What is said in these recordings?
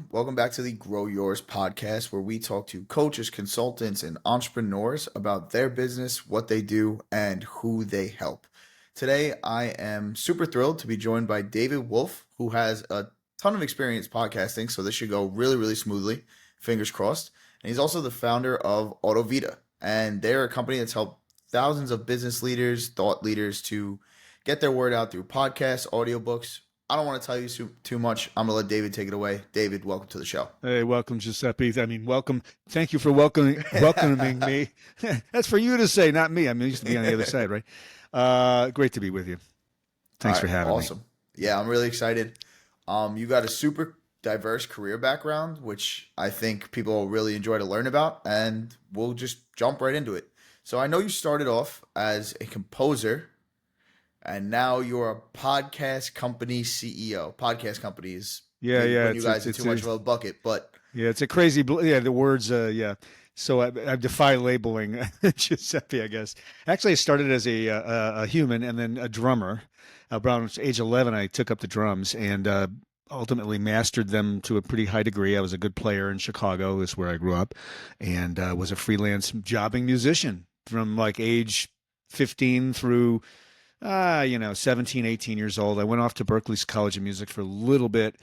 Welcome back to the Grow Yours podcast, where we talk to coaches, consultants, and entrepreneurs about their business, what they do, and who they help. Today, I am super thrilled to be joined by David Wolf, who has a ton of experience podcasting, so this should go really, really smoothly. Fingers crossed. And he's also the founder of Audivita, and they're a company that's helped thousands of business leaders, thought leaders to get their word out through podcasts, audiobooks. I don't want to tell you too much. I'm going to let David take it away. David, welcome to the show. Hey, welcome, Giuseppe. I mean, welcome. Thank you for welcoming me. That's for you to say, not me. I mean, I used to be on the other side, right? Great to be with you. Thanks for having me. Awesome. Yeah, I'm really excited. You got a super diverse career background, which I think people will really enjoy to learn about, and we'll just jump right into it. So I know you started off as a composer, and now you're a podcast company CEO. Podcast companies, Yeah, maybe yeah. putting you guys in too much of a bucket, but Yeah, it's a crazy. Yeah, the words. Yeah. So I defy labeling, Giuseppe. I guess. Actually, I started as a human and then a drummer. Around age 11, I took up the drums and ultimately mastered them to a pretty high degree. I was a good player in Chicago, is where I grew up, and was a freelance jobbing musician from like age 15 through 17, 18 years old. I went off to Berklee's College of Music for a little bit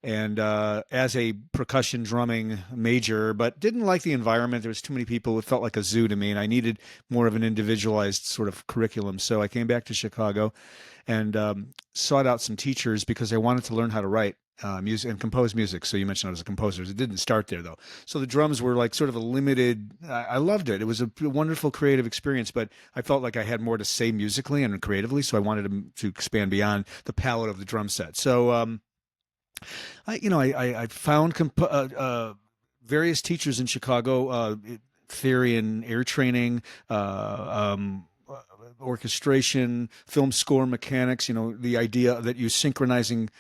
and as a percussion drumming major, but didn't like the environment. There was too many people. It felt like a zoo to me, and I needed more of an individualized sort of curriculum. So I came back to Chicago and sought out some teachers because I wanted to learn how to write music and compose music. So you mentioned I was a composer. It didn't start there though. So the drums were like sort of a limited. I loved it. It was a wonderful creative experience, but I felt like I had more to say musically and creatively. So I wanted to expand beyond the palette of the drum set. So I found various teachers in Chicago, theory and air training, orchestration, film score mechanics. You know, the idea that you synchronizing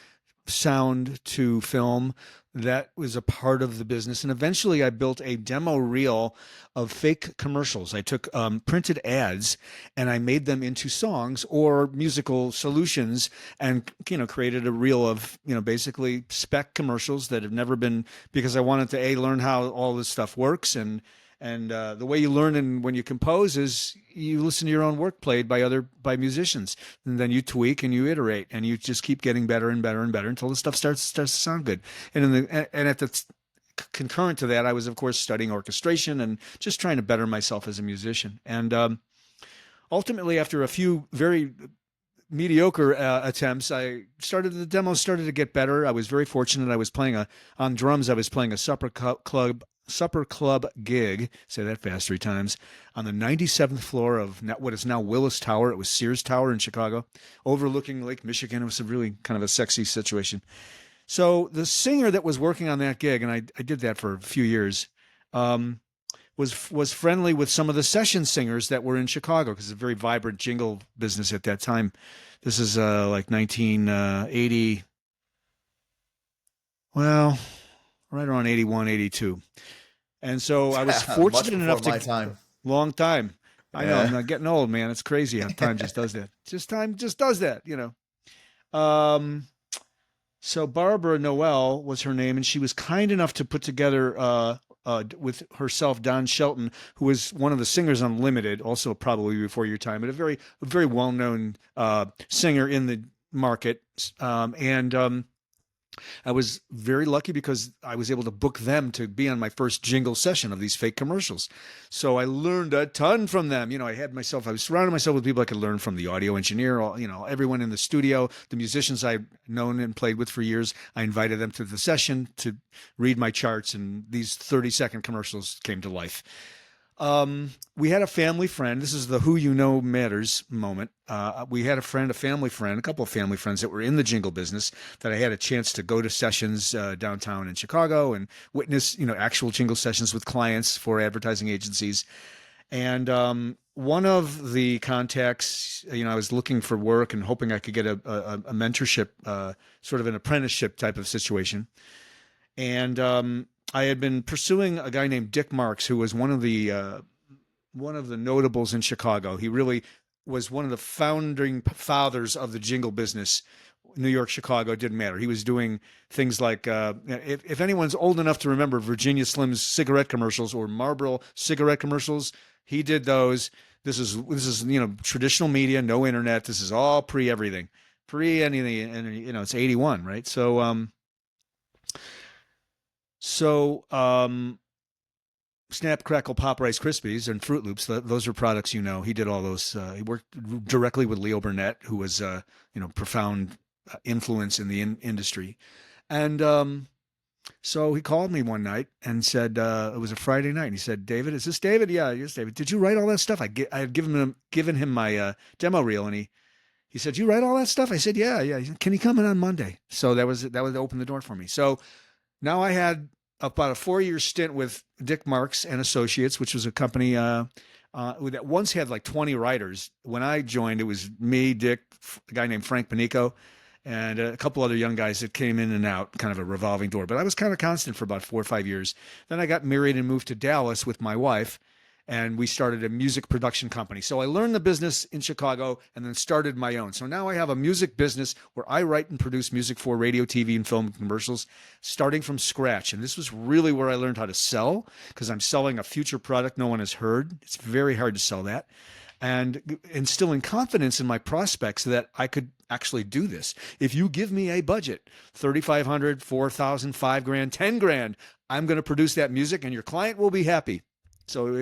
sound to film, that was a part of the business. And eventually I built a demo reel of fake commercials. I took printed ads and I made them into songs or musical solutions and, created a reel of, basically spec commercials that have never been, because I wanted to learn how all this stuff works. And the way you learn when you compose is you listen to your own work played by musicians, and then you tweak and you iterate, and you just keep getting better and better and better until the stuff starts to sound good. And at the concurrent to that, I was of course studying orchestration and just trying to better myself as a musician. And ultimately, after a few very mediocre attempts, the demos started to get better. I was very fortunate. I was playing on drums. I was playing a supper club gig, say that fast 3 times, on the 97th floor of what is now Willis Tower. It was Sears Tower in Chicago, overlooking Lake Michigan. It was a really kind of a sexy situation. So the singer that was working on that gig, and I did that for a few years, was friendly with some of the session singers that were in Chicago, because it's a very vibrant jingle business at that time. This is like 1980. Well, right around 81, 82. And so I was fortunate enough to... my time. Long time. I know, Yeah. I'm not getting old, man. It's crazy how time just does that. Time just does that, Um, so Barbara Noel was her name, and she was kind enough to put together with herself Don Shelton, who was one of the singers on Limited, also probably before your time, but a very well-known singer in the market. I was very lucky because I was able to book them to be on my first jingle session of these fake commercials. So I learned a ton from them. I was surrounding myself with people I could learn from: the audio engineer, everyone in the studio, the musicians I've known and played with for years. I invited them to the session to read my charts, and these 30-second commercials came to life. We had a family friend. This is the who you know matters moment. We had a family friend, a couple of family friends that were in the jingle business that I had a chance to go to sessions downtown in Chicago and witness, actual jingle sessions with clients for advertising agencies. And one of the contacts, I was looking for work and hoping I could get a mentorship, sort of an apprenticeship type of situation. And I had been pursuing a guy named Dick Marks, who was one of the notables in Chicago. He really was one of the founding fathers of the jingle business New York, Chicago, it didn't matter. He was doing things like, if anyone's old enough to remember Virginia Slim's cigarette commercials or Marlboro cigarette commercials, he did those. This is traditional media, no internet. This is all pre everything, pre anything, and it's 81, right? So Snap, Crackle, Pop, Rice Krispies, and Fruit Loops. Those are products. He did all those. He worked directly with Leo Burnett, who was profound influence in the industry. And so he called me one night and said, it was a Friday night. And he said, David, is this David? Yeah, yes, David. Did you write all that stuff? I had given him my demo reel, and he said, you write all that stuff? I said, yeah, yeah. He said, can you come in on Monday? So that would open the door for me. So now I had about a 4-year stint with Dick Marks and Associates, which was a company that once had like 20 writers. When I joined, it was me, Dick, a guy named Frank Panico, and a couple other young guys that came in and out, kind of a revolving door. But I was kind of constant for about 4 or 5 years. Then I got married and moved to Dallas with my wife, and we started a music production company. So I learned the business in Chicago and then started my own. So now I have a music business where I write and produce music for radio, TV, and film commercials, starting from scratch. And this was really where I learned how to sell, because I'm selling a future product no one has heard. It's very hard to sell that. And instilling confidence in my prospects that I could actually do this. If you give me a budget, $3,500, $4,000, $5,000, $10,000, I'm going to produce that music and your client will be happy. So it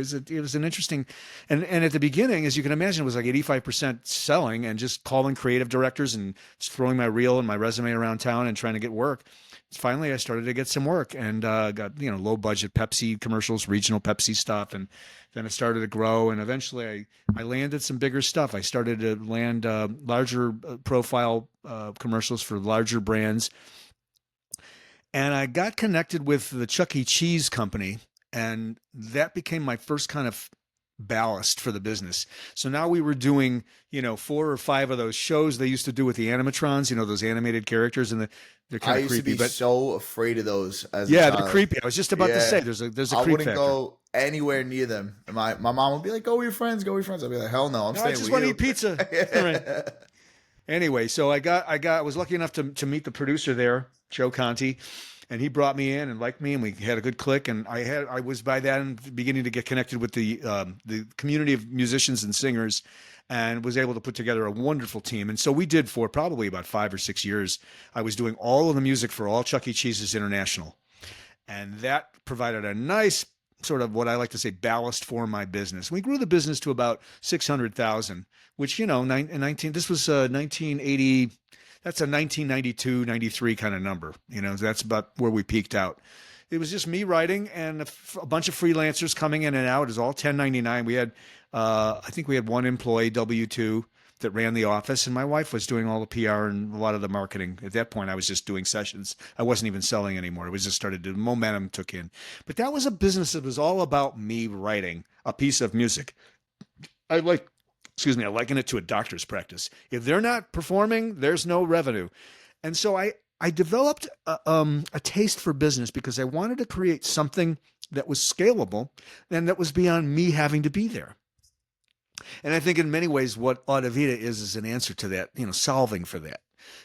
was an interesting, and at the beginning, as you can imagine, it was like 85% selling and just calling creative directors and just throwing my reel and my resume around town and trying to get work. Finally, I started to get some work and got low budget Pepsi commercials, regional Pepsi stuff, and then it started to grow. And eventually, I landed some bigger stuff. I started to land larger profile commercials for larger brands, and I got connected with the Chuck E. Cheese company. And that became my first kind of ballast for the business. So now we were doing, 4 or 5 of those shows they used to do with the animatrons, those animated characters, and they're kind of creepy. I used to be so afraid of those as a yeah, child. they're creepy. I was just about to say there's a creep I wouldn't factor. go anywhere near them. My mom would be like, "Go with your friends, go with your friends." I'd be like, "Hell no, I'm staying with you." I just want to eat pizza. Right. Anyway, so I was lucky enough to meet the producer there, Joe Conti. And he brought me in and liked me, and we had a good click. And I was by then beginning to get connected with the community of musicians and singers, and was able to put together a wonderful team. And so we did for probably about 5 or 6 years. I was doing all of the music for all Chuck E. Cheese's International, and that provided a nice sort of what I like to say ballast for my business. We grew the business to about 600,000, which this was 1980. That's a 1992, 93 kind of number. That's about where we peaked out. It was just me writing and a bunch of freelancers coming in and out. It was all 1099. We had, I think we had one employee, W-2, that ran the office, and my wife was doing all the PR and a lot of the marketing. At that point, I was just doing sessions. I wasn't even selling anymore. It was just momentum took in. But that was a business that was all about me writing a piece of music. I liken it to a doctor's practice. If they're not performing, there's no revenue. And so I developed a taste for business because I wanted to create something that was scalable and that was beyond me having to be there. And I think in many ways what Audivita is an answer to that, solving for that.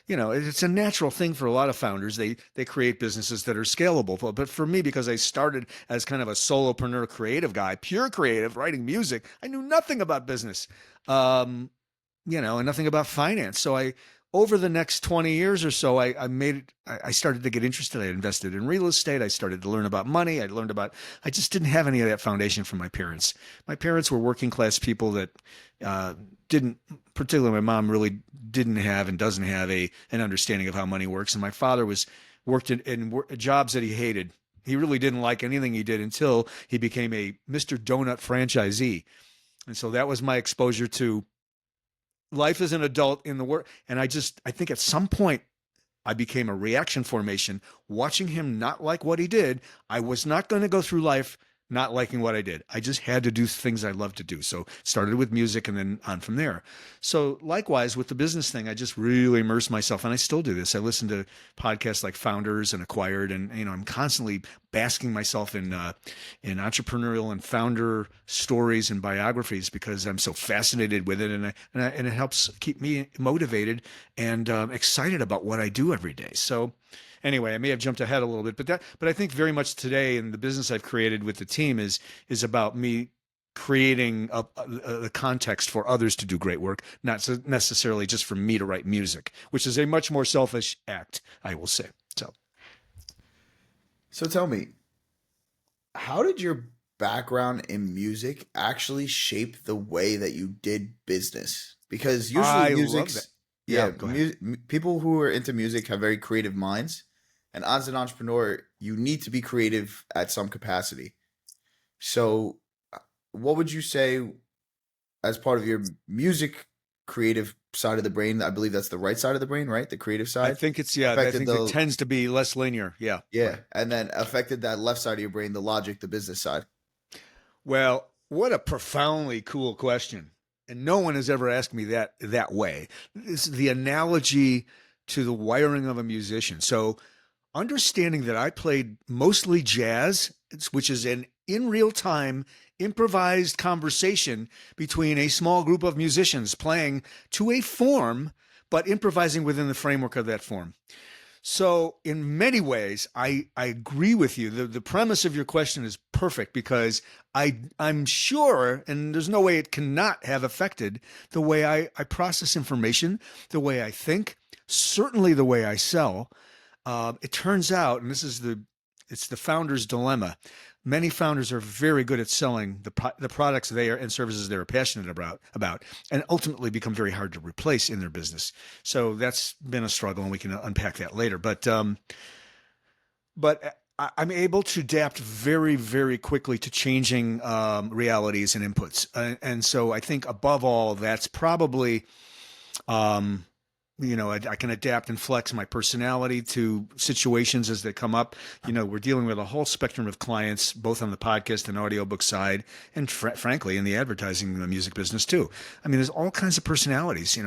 It's a natural thing for a lot of founders. They create businesses that are scalable. But for me, because I started as kind of a solopreneur creative guy, pure creative, writing music, I knew nothing about business, and nothing about finance. So over the next 20 years or so, I started to get interested. I invested in real estate. I started to learn about money. I just didn't have any of that foundation from my parents. My parents were working class people that particularly my mom really didn't have and doesn't have an understanding of how money works. And my father worked in jobs that he hated. He really didn't like anything he did until he became a Mr. Donut franchisee. And so that was my exposure to life as an adult in the world. And I think at some point I became a reaction formation watching him not like what he did. I was not going to go through life not liking what I did. I just had to do things I love to do. So started with music and then on from there. So likewise with the business thing, I just really immersed myself, and I still do this. I listen to podcasts like Founders and Acquired, and I'm constantly basking myself in entrepreneurial and founder stories and biographies because I'm so fascinated with it, and it helps keep me motivated and excited about what I do every day. So anyway, I may have jumped ahead a little bit, but I think very much today in the business I've created with the team is about me creating the context for others to do great work, not so necessarily just for me to write music, which is a much more selfish act, I will say. So So tell me, how did your background in music actually shape the way that you did business? Because usually I love that. music's, Yeah, yeah, go ahead. people who are into music have very creative minds. And as an entrepreneur, you need to be creative at some capacity. So, what would you say as part of your music creative side of the brain? I believe that's the right side of the brain, right? The creative I side think it's yeah. I affected think it the, tends to be less linear. Yeah, yeah, right. and then affected that left side of your brain, the logic, the business side. Well, what a profoundly cool question. And no one has ever asked me that way. This is the analogy to the wiring of a musician. So understanding that I played mostly jazz, which is an in real time improvised conversation between a small group of musicians playing to a form, but improvising within the framework of that form. So, in many ways, I agree with you. The premise of your question is perfect because I'm sure, and there's no way it cannot have affected the way I process information, the way I think, certainly the way I sell. It turns out, and it's the founder's dilemma. Many founders are very good at selling the products they are and services they're passionate about, and ultimately become very hard to replace in their business. So that's been a struggle, and we can unpack that later. But I'm able to adapt very, very quickly to changing realities and inputs, and so I think above all, that's probably um, I can adapt and flex my personality to situations as they come up. We're dealing with a whole spectrum of clients, both on the podcast and audiobook side, and frankly, in the advertising and the music business too. I mean, there's all kinds of personalities.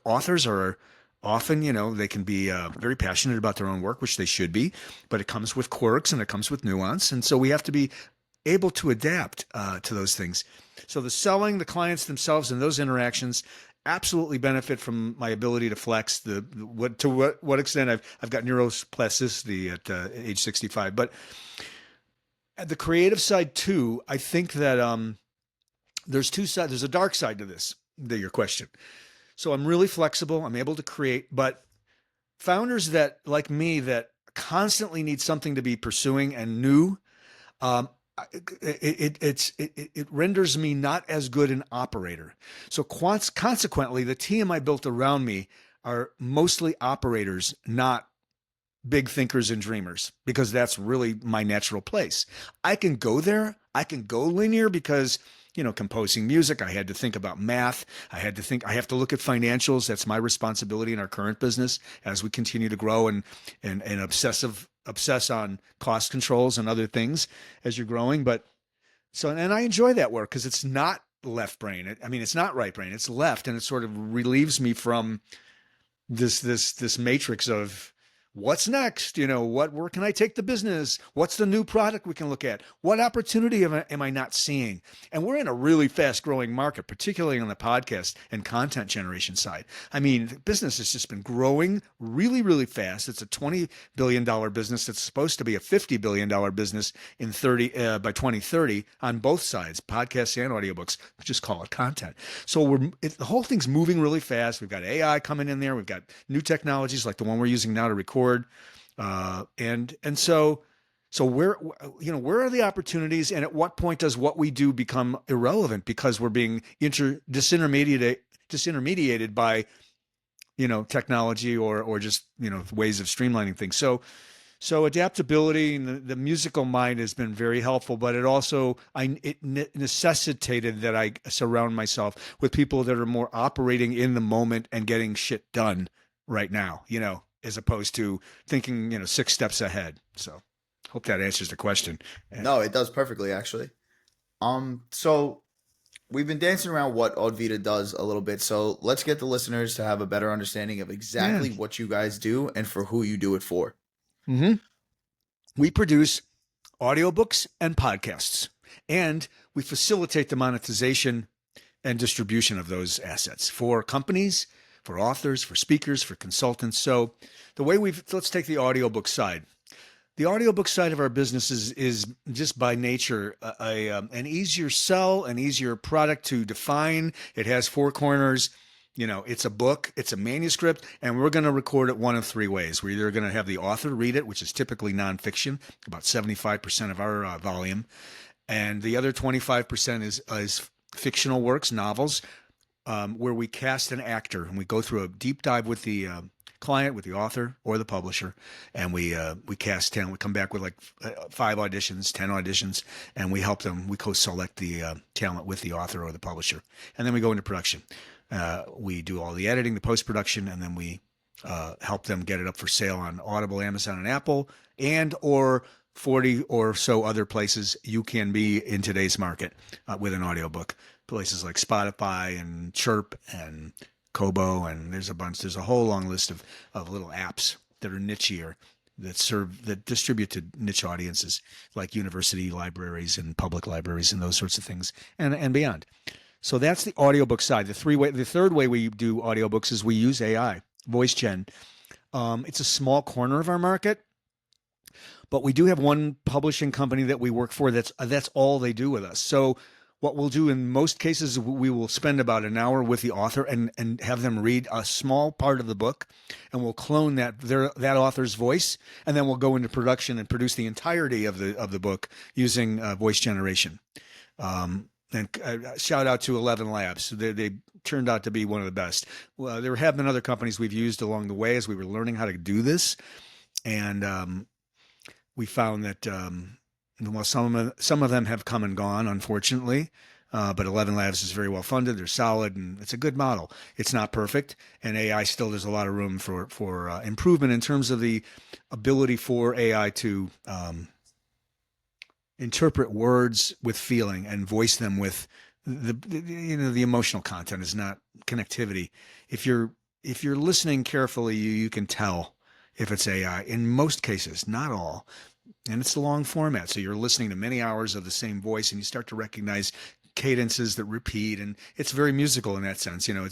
Authors are often, they can be very passionate about their own work, which they should be, but it comes with quirks and it comes with nuance. And so we have to be able to adapt to those things. So the selling, the clients themselves, and those interactions absolutely benefit from my ability to flex what extent I've got neuroplasticity at age 65. But at the creative side too, I think that there's two sides. There's a dark side to your question. So I'm really flexible. I'm able to create, but founders that like me that constantly need something to be pursuing and new, um, it renders me not as good an operator. So consequently, the team I built around me are mostly operators, not big thinkers and dreamers, because that's really my natural place. I can go there. I can go linear because, composing music, I had to think about math. I have to look at financials. That's my responsibility in our current business as we continue to grow and obsess on cost controls and other things as you're growing. And I enjoy that work because it's not left brain. It's not right brain. It's left, and it sort of relieves me from this matrix of what's next. Where can I take the business? What's the new product we can look at? What opportunity am I not seeing? And we're in a really fast growing market, particularly on the podcast and content generation side. The business has just been growing really, really fast. It's a $20 billion business that's supposed to be a $50 billion business by 2030 on both sides, podcasts and audiobooks. Just call it content. So the whole thing's moving really fast. We've got AI coming in there. We've got new technologies like the one we're using now to record. And so where are the opportunities, and at what point does what we do become irrelevant because we're being disintermediated by technology or just ways of streamlining things. So adaptability and the musical mind has been very helpful, but it necessitated that I surround myself with people that are more operating in the moment and getting shit done right now, as opposed to thinking, 6 steps ahead. So Hope that answers the question. No, it does perfectly actually. So we've been dancing around what Audivita does a little bit, so let's get the listeners to have a better understanding of Yeah. exactly what you guys do and for who you do it for. hmm We produce audiobooks and podcasts, and we facilitate the monetization and distribution of those assets for companies, for authors, for speakers, for consultants. So the way let's take the audiobook side. The audiobook side of our business is just by nature an easier sell, an easier product to define. It has four corners. You know, it's a book, it's a manuscript, and we're going to record it one of three ways. We're either going to have the author read it, which is typically nonfiction, about 75% of our volume, and the other 25% is fictional works, novels, where we cast an actor and we go through a deep dive with the client, with the author or the publisher, and we cast 10. We come back with like 5 auditions, 10 auditions, and we help them. We co-select the talent with the author or the publisher, and then we go into production. We do all the editing, the post-production, and then we help them get it up for sale on Audible, Amazon, and Apple, and or 40 or so other places you can be in today's market with an audiobook. Places like Spotify and Chirp and Kobo, and there's a whole long list of little apps that are nichier, that distribute to niche audiences like university libraries and public libraries and those sorts of things, and beyond. So that's the audiobook side. The third way we do audiobooks is we use AI, voice gen. It's a small corner of our market, but we do have one publishing company that we work for that's all they do with us. So what we'll do in most cases, we will spend about an hour with the author and have them read a small part of the book, and we'll clone that author's voice, and then we'll go into production and produce the entirety of the book using voice generation. And shout out to 11 Labs. They turned out to be one of the best. Well, there have been other companies we've used along the way as we were learning how to do this, and we found that well, some of them have come and gone, unfortunately. But 11 Labs is very well funded. They're solid, and it's a good model. It's not perfect, and AI still there's a lot of room for improvement in terms of the ability for AI to interpret words with feeling and voice them with the emotional content is not connectivity. If you're listening carefully, you can tell if it's AI in most cases, not all. And it's a long format. So you're listening to many hours of the same voice, and you start to recognize cadences that repeat, and it's very musical in that sense. You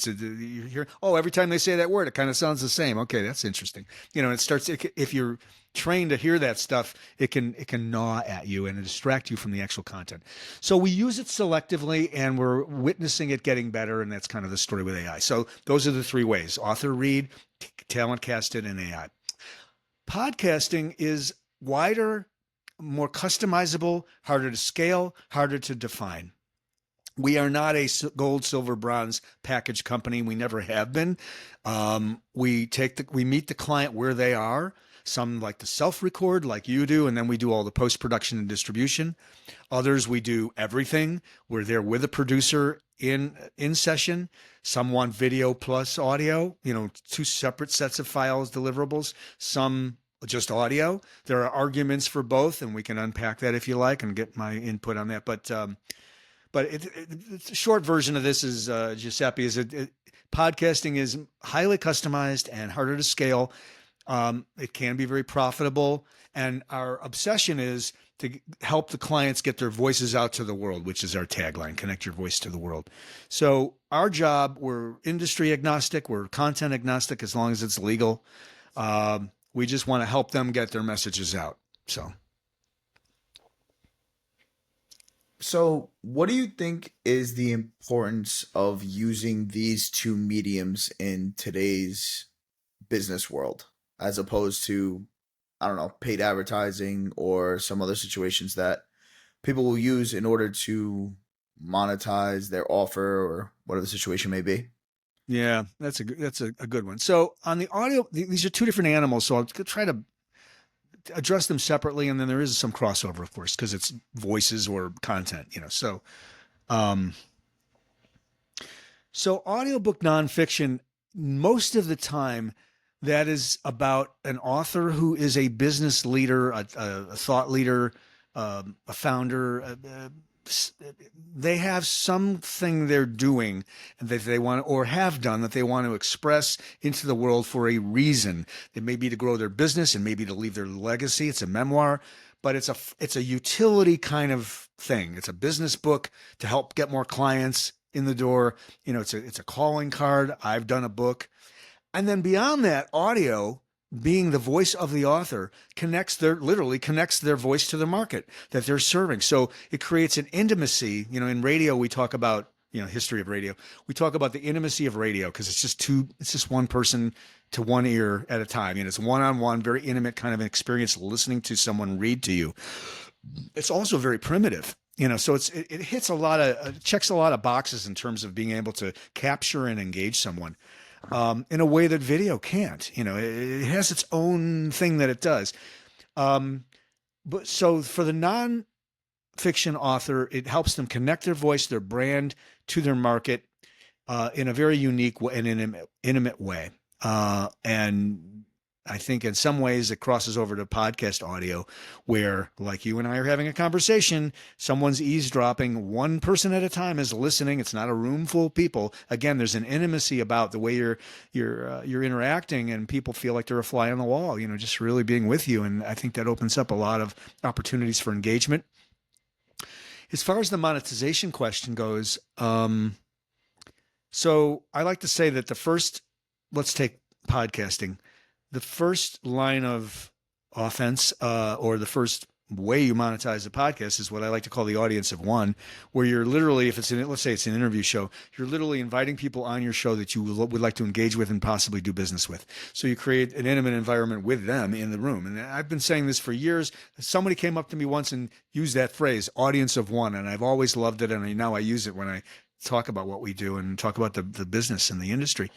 hear, oh, every time they say that word, it kind of sounds the same. Okay, that's interesting. It starts, if you're trained to hear that stuff, it can gnaw at you and distract you from the actual content. So we use it selectively, and we're witnessing it getting better, and that's kind of the story with AI. So those are the three ways: author read, talent casted, and AI. Podcasting is wider, more customizable, harder to scale, harder to define. We are not a gold, silver, bronze package company. We never have been. We meet the client where they are. Some like to self-record like you do, and then we do all the post-production and distribution. Others, we do everything. We're there with a producer in session. Some want video plus audio, 2 separate sets of files, deliverables. Some just audio. There are arguments for both, and we can unpack that if you like and get my input on that. But the short version of this is, Giuseppe, podcasting is highly customized and harder to scale. It can be very profitable, and our obsession is to help the clients get their voices out to the world, which is our tagline: connect your voice to the world. So our job, we're industry agnostic, we're content agnostic as long as it's legal. We just want to help them get their messages out. So, what do you think is the importance of using these two mediums in today's business world as opposed to, I don't know, paid advertising or some other situations that people will use in order to monetize their offer or whatever the situation may be? Yeah, that's a good one. So on the audio, these are two different animals. So I'll try to address them separately, and then there is some crossover, of course, because it's voices or content. So audiobook nonfiction, most of the time, that is about an author who is a business leader, a thought leader, a founder. They have something they're doing that they want or have done that they want to express into the world for a reason. It may be to grow their business and maybe to leave their legacy. It's a memoir, but it's a utility kind of thing. It's a business book to help get more clients in the door. It's a calling card. I've done a book. And then beyond that, audio, being the voice of the author, literally connects their voice to the market that they're serving. So it creates an intimacy. In radio, we talk about, history of radio. We talk about the intimacy of radio because it's just one person to one ear at a time. It's one-on-one, very intimate kind of an experience listening to someone read to you. It's also very primitive. So it hits checks a lot of boxes in terms of being able to capture and engage someone in a way that video can't. It has its own thing that it does. But so for the non-fiction author, it helps them connect their voice, their brand to their market in a very unique and intimate way. And I think in some ways it crosses over to podcast audio where, like you and I are having a conversation, someone's eavesdropping, one person at a time is listening. It's not a room full of people. Again, there's an intimacy about the way you're interacting, and people feel like they're a fly on the wall, just really being with you. And I think that opens up a lot of opportunities for engagement. As far as the monetization question goes, so I like to say that let's take podcasting. The first line of offense, or the first way you monetize a podcast, is what I like to call the audience of one, where you're literally, let's say it's an interview show, you're literally inviting people on your show that you would like to engage with and possibly do business with. So you create an intimate environment with them in the room. And I've been saying this for years. Somebody came up to me once and used that phrase, audience of one, and I've always loved it. And now I use it when I talk about what we do and talk about the business and the industry.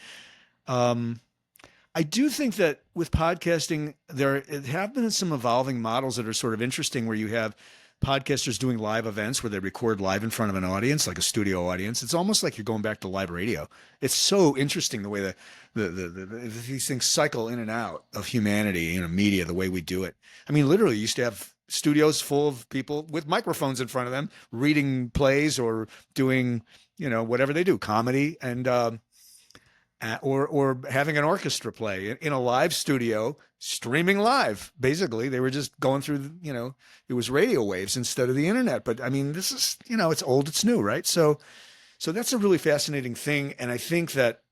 I do think that with podcasting, there have been some evolving models that are sort of interesting, where you have podcasters doing live events where they record live in front of an audience, like a studio audience. It's almost like you're going back to live radio. It's so interesting the way these things cycle in and out of humanity, media, the way we do it. I mean, literally, you used to have studios full of people with microphones in front of them reading plays or doing, whatever they do, comedy, and or having an orchestra play in a live studio, streaming live. Basically, they were just going through, it was radio waves instead of the internet. But I mean, this is, it's old, it's new, right? So that's a really fascinating thing. And I think that,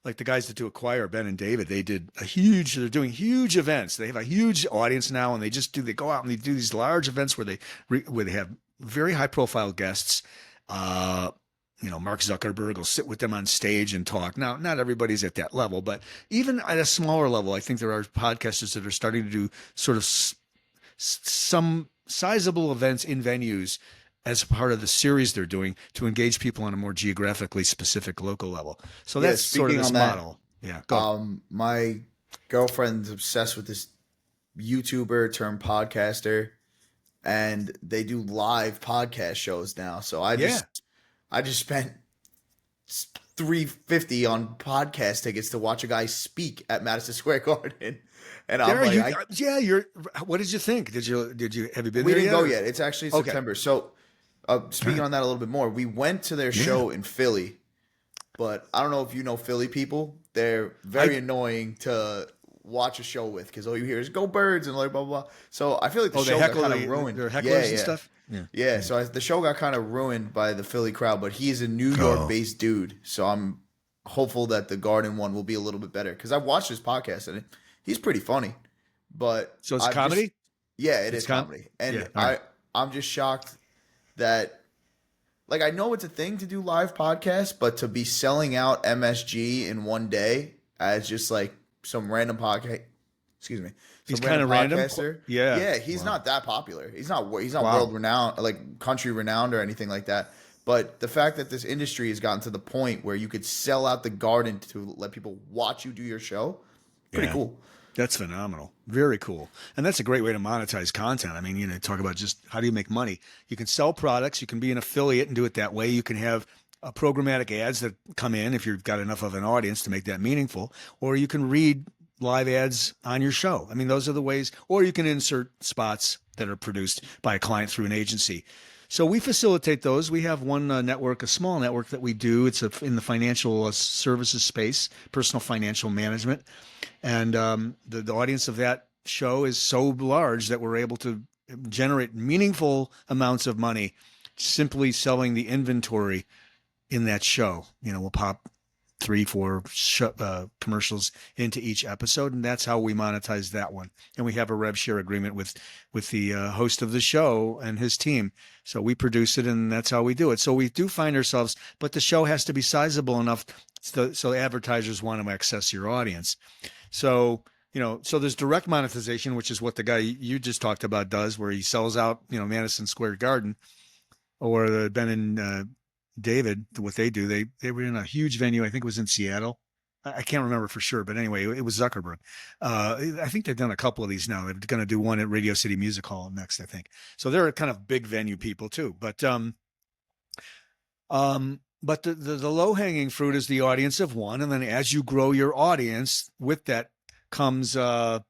like the guys that do Acquire, Ben and David, they're doing huge events. They have a huge audience now, and they go out and they do these large events where they have very high profile guests. Mark Zuckerberg will sit with them on stage and talk. Now, not everybody's at that level, but even at a smaller level, I think there are podcasters that are starting to do sort of some sizable events in venues as part of the series they're doing to engage people on a more geographically specific local level. So that's sort of this model. Yeah. My girlfriend's obsessed with this YouTuber turned podcaster, and they do live podcast shows now. So I just spent $350 on podcast tickets to watch a guy speak at Madison Square Garden, and I'm what did you think? Have you been there? We didn't go yet. It's actually September. Okay. So, speaking on that a little bit more, we went to their show in Philly, but I don't know if you know Philly people. They're very annoying to watch a show with because all you hear is "Go Birds" and like blah blah blah. So I feel like the show got kind of ruined. Their hecklers and stuff. Yeah. So the show got kind of ruined by the Philly crowd, but he's a New York-based dude, so I'm hopeful that the Garden one will be a little bit better because I've watched his podcast and he's pretty funny. But so it's comedy. It is comedy, and I'm just shocked that, like, I know it's a thing to do live podcasts, but to be selling out MSG in one day as just like some random podcast. Excuse me. He's kind of random. Yeah. He's not that popular. He's not world renowned, like country renowned or anything like that. But the fact that this industry has gotten to the point where you could sell out the Garden to let people watch you do your show, pretty cool. That's phenomenal. Very cool. And that's a great way to monetize content. I mean, talk about just how do you make money? You can sell products. You can be an affiliate and do it that way. You can have programmatic ads that come in if you've got enough of an audience to make that meaningful, or you can read live ads on your show. I mean, those are the ways, or you can insert spots that are produced by a client through an agency. So we facilitate those. We have one network, a small network that we do. It's in the financial services space, personal financial management. And the audience of that show is so large that we're able to generate meaningful amounts of money simply selling the inventory in that show. We'll pop 3-4 commercials into each episode, and that's how we monetize that one. And we have a rev share agreement with the host of the show and his team. So we produce it, and that's how we do it. So we do find ourselves, but the show has to be sizable enough so advertisers want to access your audience. So so there's direct monetization, which is what the guy you just talked about does, where he sells out, Madison Square Garden, or Ben and David, what they do, they were in a huge venue. I think it was in Seattle. I can't remember for sure, but anyway, it was Zuckerberg. I think they've done a couple of these now. They're going to do one at Radio City Music Hall next, I think. So they're kind of big venue people too. But the low hanging fruit is the audience of one, and then as you grow your audience, with that comes the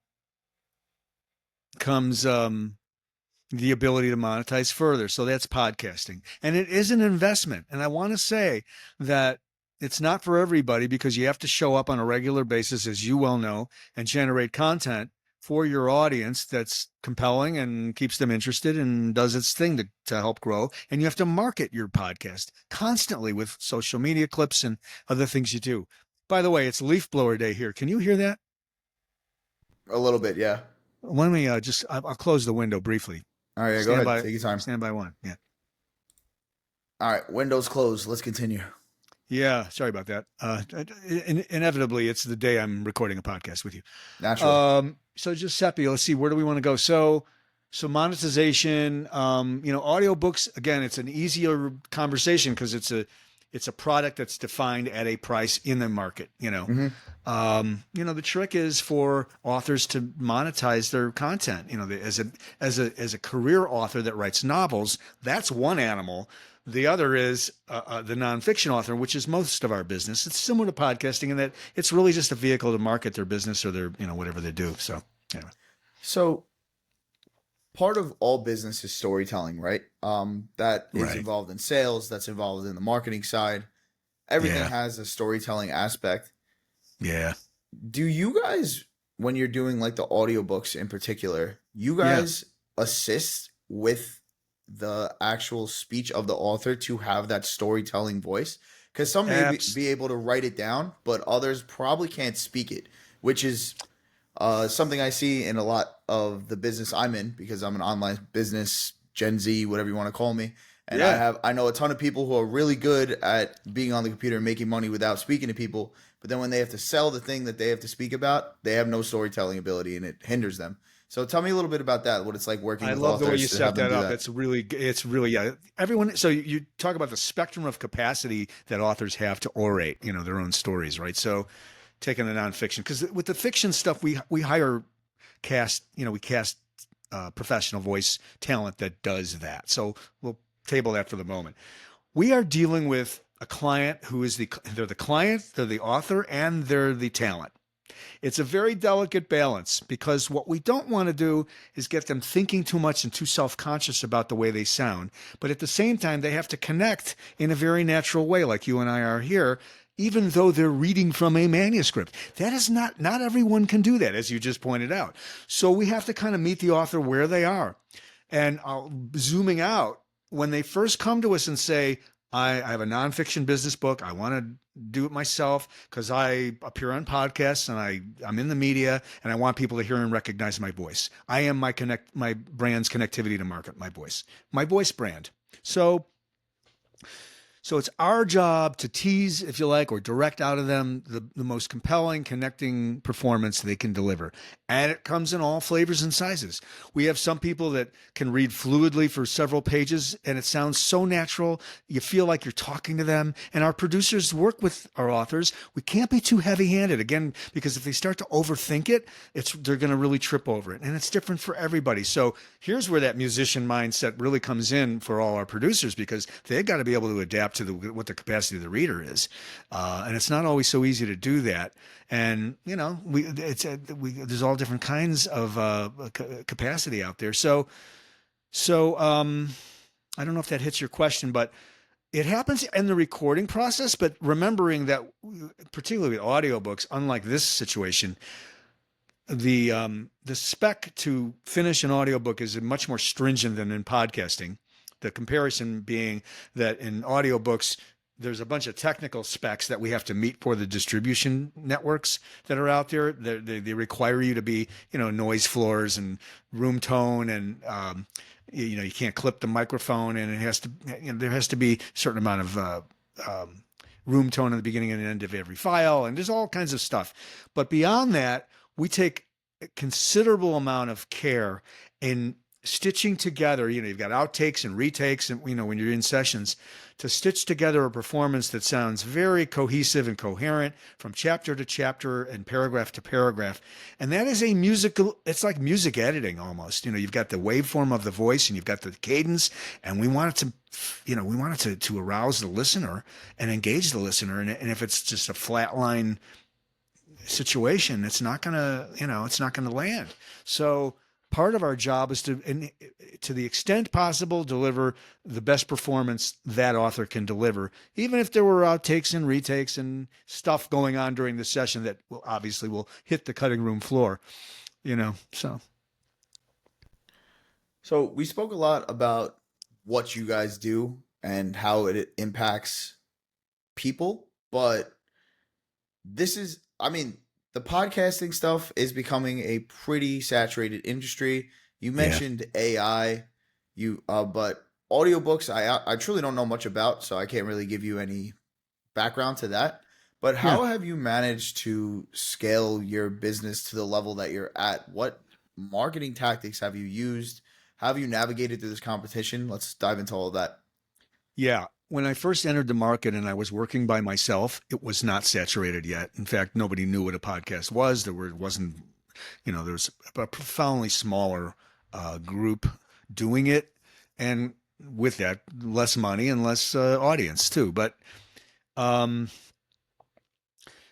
ability to monetize further. So that's podcasting. And it is an investment. And I want to say that it's not for everybody, because you have to show up on a regular basis, as you well know, and generate content for your audience that's compelling and keeps them interested and does its thing to help grow. And you have to market your podcast constantly with social media clips and other things you do. By the way, it's leaf blower day here. Can you hear that? A little bit, yeah. Why don't we I'll close the window briefly. All right, go ahead. Take your time. Stand by one. Yeah. All right, windows closed. Let's continue. Yeah, sorry about that. Inevitably, it's the day I'm recording a podcast with you. Naturally. So Giuseppe, let's see, where do we want to go? So monetization, audiobooks, again, it's an easier conversation because it's a product that's defined at a price in the market. The trick is for authors to monetize their content. As a career author that writes novels, that's one animal. The other is the nonfiction author, which is most of our business. It's similar to podcasting in that it's really just a vehicle to market their business or their, whatever they do. So, anyway. So part of all business is storytelling, right? That is Right. involved in sales, that's involved in the marketing side. Everything Yeah. has a storytelling aspect. Yeah. Do you guys, when you're doing like the audiobooks in particular, you guys assist with the actual speech of the author to have that storytelling voice? Because some may be able to write it down, but others probably can't speak it, which is something I see in a lot of the business I'm in, because I'm an online business, Gen Z, whatever you want to call me. And I know a ton of people who are really good at being on the computer and making money without speaking to people. But then when they have to sell the thing that they have to speak about, they have no storytelling ability and it hinders them. So tell me a little bit about that, what it's like working with authors. I love the way you set that up. It's really, yeah. Everyone, so you talk about the spectrum of capacity that authors have to orate, their own stories, right? So taking the nonfiction, because with the fiction stuff, we hire we cast professional voice talent that does that. So we'll table that for the moment. We are dealing with a client who is they're the client, they're the author, and they're the talent. It's a very delicate balance, because what we don't want to do is get them thinking too much and too self-conscious about the way they sound. But at the same time, they have to connect in a very natural way, like you and I are here, even though they're reading from a manuscript. That is not everyone can do that, as you just pointed out. So we have to kind of meet the author where they are. And zooming out, when they first come to us and say, I have a nonfiction business book, I want to do it myself because I appear on podcasts and I'm in the media and I want people to hear and recognize my voice. I am my brand's connectivity to market, my voice brand. So it's our job to tease, if you like, or direct out of them the most compelling, connecting performance they can deliver. And it comes in all flavors and sizes. We have some people that can read fluidly for several pages, and it sounds so natural. You feel like you're talking to them. And our producers work with our authors. We can't be too heavy-handed, again, because if they start to overthink it, they're going to really trip over it. And it's different for everybody. So here's where that musician mindset really comes in for all our producers, because they've got to be able to adapt to what the capacity of the reader is, and it's not always so easy to do that. And there's all different kinds of capacity out there. So I don't know if that hits your question, but it happens in the recording process. But remembering that, particularly with audiobooks, unlike this situation, the spec to finish an audiobook is much more stringent than in podcasting. The comparison being that in audiobooks, there's a bunch of technical specs that we have to meet for the distribution networks that are out there. They require you to be, noise floors and room tone, and you can't clip the microphone, and it has to, there has to be a certain amount of room tone at the beginning and end of every file, and there's all kinds of stuff. But beyond that, we take a considerable amount of care in stitching together. You've got outtakes and retakes, and when you're in sessions, to stitch together a performance that sounds very cohesive and coherent from chapter to chapter and paragraph to paragraph. And that is it's like music editing almost. You've got the waveform of the voice and you've got the cadence, and we want it to arouse the listener and engage the listener. And if it's just a flat line situation, it's not gonna land. So part of our job is to the extent possible, deliver the best performance that author can deliver, even if there were outtakes and retakes and stuff going on during the session that will hit the cutting room floor. So we spoke a lot about what you guys do and how it impacts people, but the podcasting stuff is becoming a pretty saturated industry. You mentioned AI, but audiobooks, I truly don't know much about, so I can't really give you any background to that. But how have you managed to scale your business to the level that you're at? What marketing tactics have you used? How have you navigated through this competition? Let's dive into all of that. Yeah. When I first entered the market and I was working by myself, it was not saturated yet. In fact, nobody knew what a podcast was. There was a profoundly smaller group doing it, and with that, less money and less audience too. But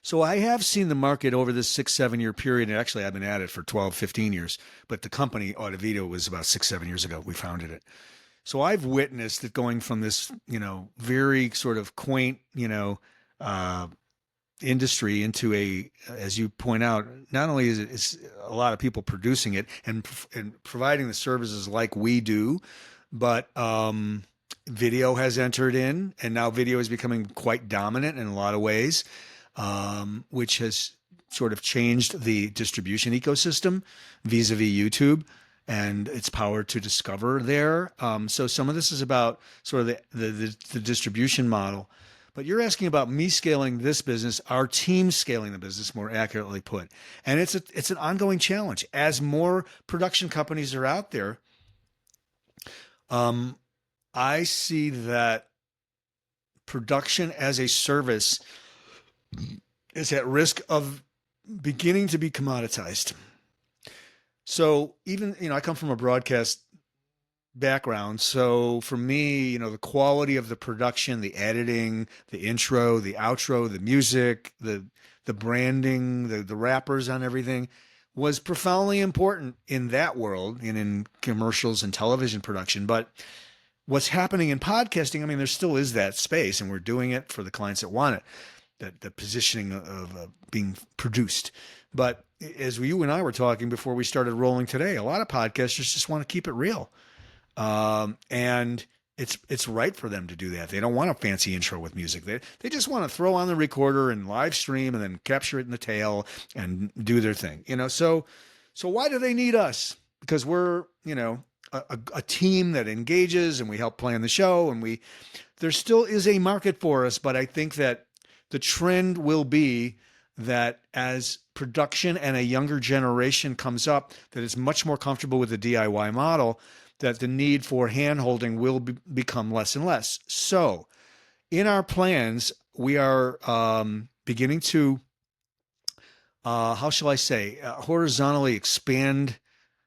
so I have seen the market over this 6-7 year period. And actually, I've been at it for 12, 15 years. But the company Audivita was about 6-7 years ago. We founded it. So I've witnessed it going from this, very sort of quaint, industry into as you point out, not only is a lot of people producing it and providing the services like we do, but video has entered in, and now video is becoming quite dominant in a lot of ways, which has sort of changed the distribution ecosystem vis-a-vis YouTube and its power to discover there. So some of this is about sort of the distribution model. But you're asking about me scaling this business, our team scaling the business, more accurately put. And it's an ongoing challenge. As more production companies are out there, I see that production as a service is at risk of beginning to be commoditized. So even, I come from a broadcast background. So for me, the quality of the production, the editing, the intro, the outro, the music, the branding, the wrappers on everything was profoundly important in that world and in commercials and television production. But what's happening in podcasting, there still is that space, and we're doing it for the clients that want it, the positioning of being produced. But as you and I were talking before we started rolling today, a lot of podcasters just want to keep it real. And it's right for them to do that. They don't want a fancy intro with music. They just want to throw on the recorder and live stream and then capture it in the tail and do their thing. So why do they need us? Because we're, a team that engages, and we help plan the show, and there still is a market for us. But I think that the trend will be that as production and a younger generation comes up that is much more comfortable with the DIY model, that the need for handholding will become less and less. So in our plans, we are beginning to, how shall I say, horizontally expand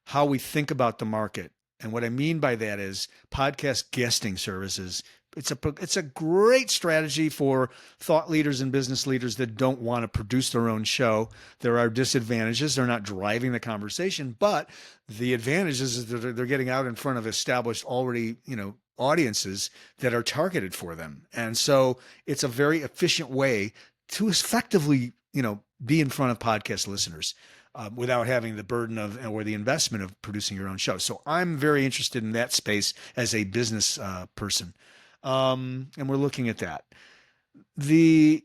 how we think about the market. And what I mean by that is podcast guesting services it's a great strategy for thought leaders and business leaders that don't want to produce their own show. There are disadvantages. They're not driving the conversation, but the advantages is that they're getting out in front of established already, audiences that are targeted for them. And so it's a very efficient way to effectively, be in front of podcast listeners without having the burden of or the investment of producing your own show. So I'm very interested in that space as a business person. And we're looking at that. The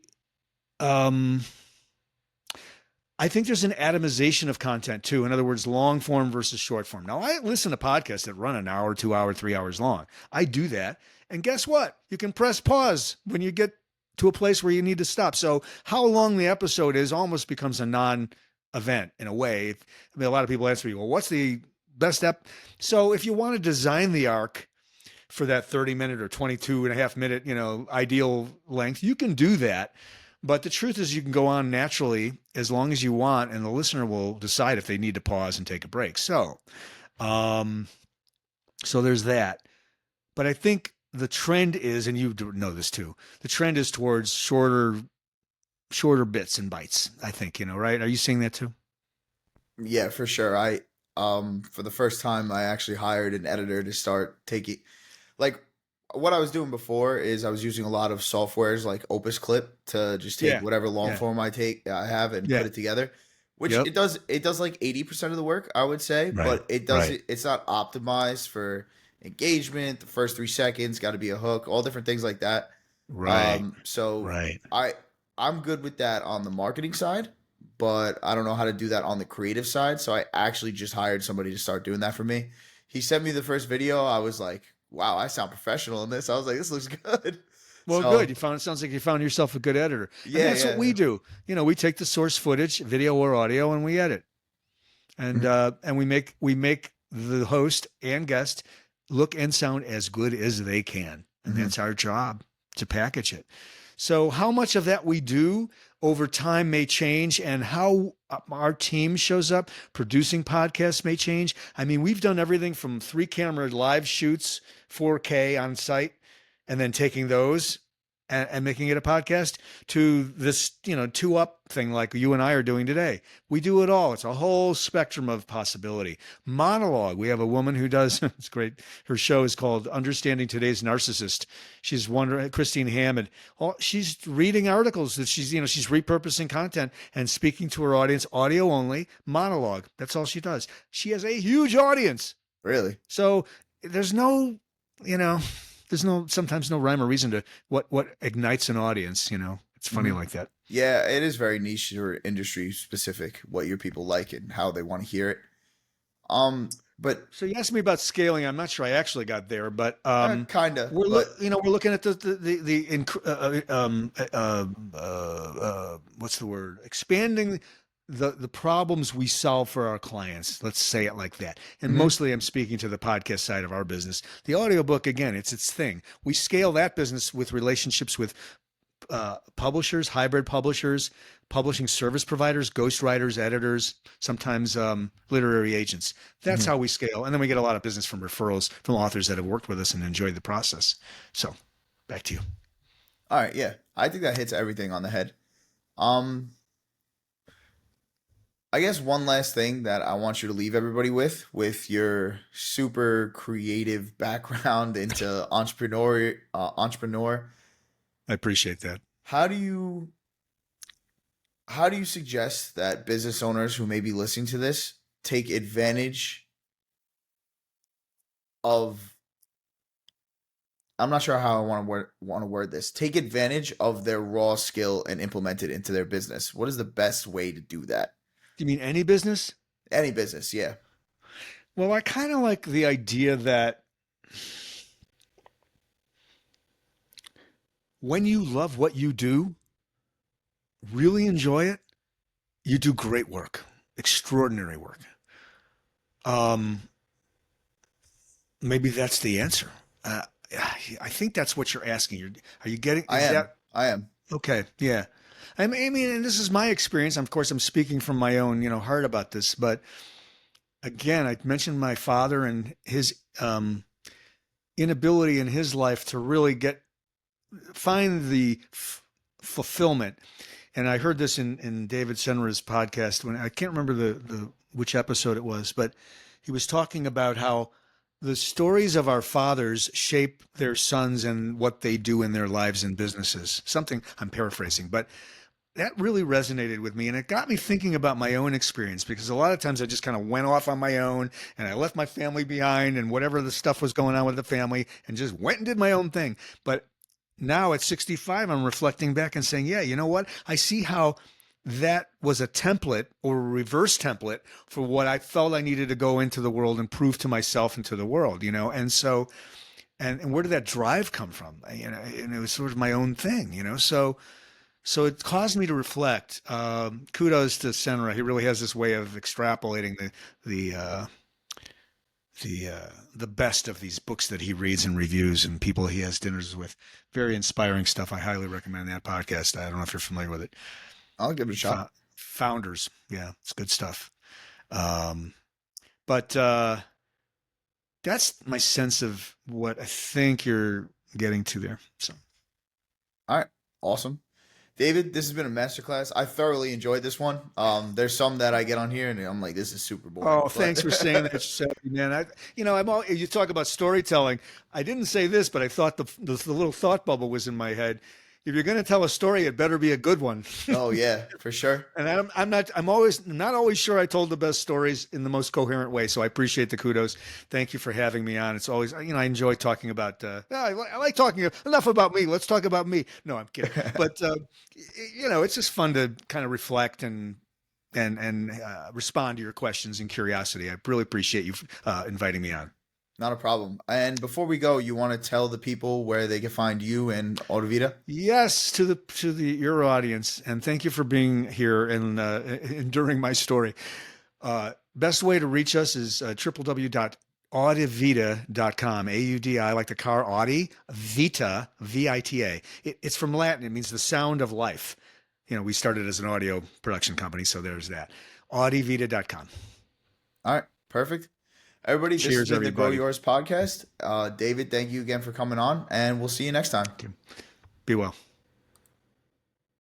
I think there's an atomization of content too. In other words, long form versus short form. Now, I listen to podcasts that run an hour, 2 hour, 3 hours long. I do that. And guess what? You can press pause when you get to a place where you need to stop. So how long the episode is almost becomes a non-event in a way. A lot of people ask me, well, what's the best So if you want to design the arc for that 30-minute or 22.5-minute, ideal length, you can do that. But the truth is you can go on naturally as long as you want, and the listener will decide if they need to pause and take a break. So there's that. But I think the trend is, and you know this too, the trend is towards shorter bits and bytes, I think, right? Are you seeing that too? Yeah, for sure. For the first time, I actually hired an editor to start taking, like, what I was doing before is I was using a lot of softwares like Opus Clip to just take Yeah. whatever long Yeah. form I have and Yeah. put it together, which Yep. it does like 80% of the work, I would say, Right. but Right. it's not optimized for engagement. The first 3 seconds got to be a hook, all different things like that. Right. So Right. I'm good with that on the marketing side, but I don't know how to do that on the creative side. So I actually just hired somebody to start doing that for me. He sent me the first video. I was like, wow, I sound professional in this. I was like, this looks good. Well, good. So It sounds like you found yourself a good editor. And yeah, that's what we yeah. do. We take the source footage, video or audio, and we edit. And Mhm. we make the host and guest look and sound as good as they can. And Mhm. that's our job, to package it. So how much of that we do over time may change, and how our team shows up producing podcasts may change. I mean, we've done everything from 3-camera live shoots, 4K on site, and then taking those and making it a podcast, to this, 2-up thing like you and I are doing today. We do it all. It's a whole spectrum of possibility. Monologue. We have a woman who does, it's great. Her show is called Understanding Today's Narcissist. She's Christine Hammond. She's reading articles that she's repurposing content and speaking to her audience, audio only, monologue. That's all she does. She has a huge audience. Really? So there's no, sometimes no rhyme or reason to what ignites an audience. It's funny Mhm. like that. Yeah, it is very niche or industry specific what your people like and how they want to hear it. But So you asked me about scaling. I'm not sure I actually got there, but kinda. we're But we're looking at what's the word? Expanding the problems we solve for our clients. Let's say it like that. And mhm, mostly I'm speaking to the podcast side of our business. The audiobook, again, it's its thing. We scale that business with relationships with publishers, hybrid publishers, publishing service providers, ghostwriters, editors, sometimes literary agents. That's mhm. how we scale. And then we get a lot of business from referrals from authors that have worked with us and enjoyed the process. So back to you. All right, yeah. I think that hits everything on the head. Um, I guess one last thing that I want you to leave everybody with your super creative background into entrepreneur, I appreciate that. how do you how do you suggest that business owners who may be listening to this take advantage of, I'm not sure how I want to word this. Take advantage of their raw skill and implement it into their business. What is the best way to do that? Do you mean any business? Any business, yeah. Well, I kind of like the idea that when you love what you do, really enjoy it, you do great work, extraordinary work. Um, Maybe that's the answer. Uh, I think that's what you're asking. Are you getting? I Is am. that I am. okay? Yeah. I mean, and this is my experience. Of course, I'm speaking from my own, heart about this. But again, I mentioned my father and his inability in his life to really find the fulfillment. And I heard this in David Senra's podcast when I can't remember the which episode it was, but he was talking about how the stories of our fathers shape their sons and what they do in their lives and businesses. Something I'm paraphrasing, but that really resonated with me. And it got me thinking about my own experience because a lot of times I just kind of went off on my own and I left my family behind and whatever the stuff was going on with the family and just went and did my own thing. But now at 65, I'm reflecting back and saying, yeah, you know what? I see how that was a template or a reverse template for what I felt I needed to go into the world and prove to myself and to the world, And so, and where did that drive come from? And it was sort of my own thing, So it caused me to reflect. Kudos to Senra. He really has this way of extrapolating the uh, the best of these books that he reads and reviews and people he has dinners with. Very inspiring stuff. I highly recommend that podcast. I don't know if you're familiar with it. I'll give it a shot. Founders. Yeah, it's good stuff. Um, but that's my sense of what I think you're getting to there. So, All right. Awesome. David, this has been a masterclass. I thoroughly enjoyed this one. There's some that I get on here and I'm like, this is super boring. oh, thanks for saying that, Shelby, man. You talk about storytelling. I didn't say this, but I thought the little thought bubble was in my head. If you're going to tell a story, it better be a good one. Oh yeah, for sure. And I'm always not always sure I told the best stories in the most coherent way. So I appreciate the kudos. Thank you for having me on. It's always, I enjoy talking about, I like talking enough about me. Let's talk about me. No, I'm kidding. But, it's just fun to kind of reflect and respond to your questions and curiosity. I really appreciate you inviting me on. Not a problem. And before we go, you want to tell the people where they can find you and Audivita? Yes, to your audience, and thank you for being here and enduring my story. Best way to reach us is www.audivita.com. AUDI, like the car Audi, Vita, VITA. It's from Latin. It means the sound of life. We started as an audio production company, so there's that. Audivita.com. All right, perfect. Everybody, this has Cheers, been the Grow everybody. Yours podcast. David, thank you again for coming on, and we'll see you next time. Okay. Be well.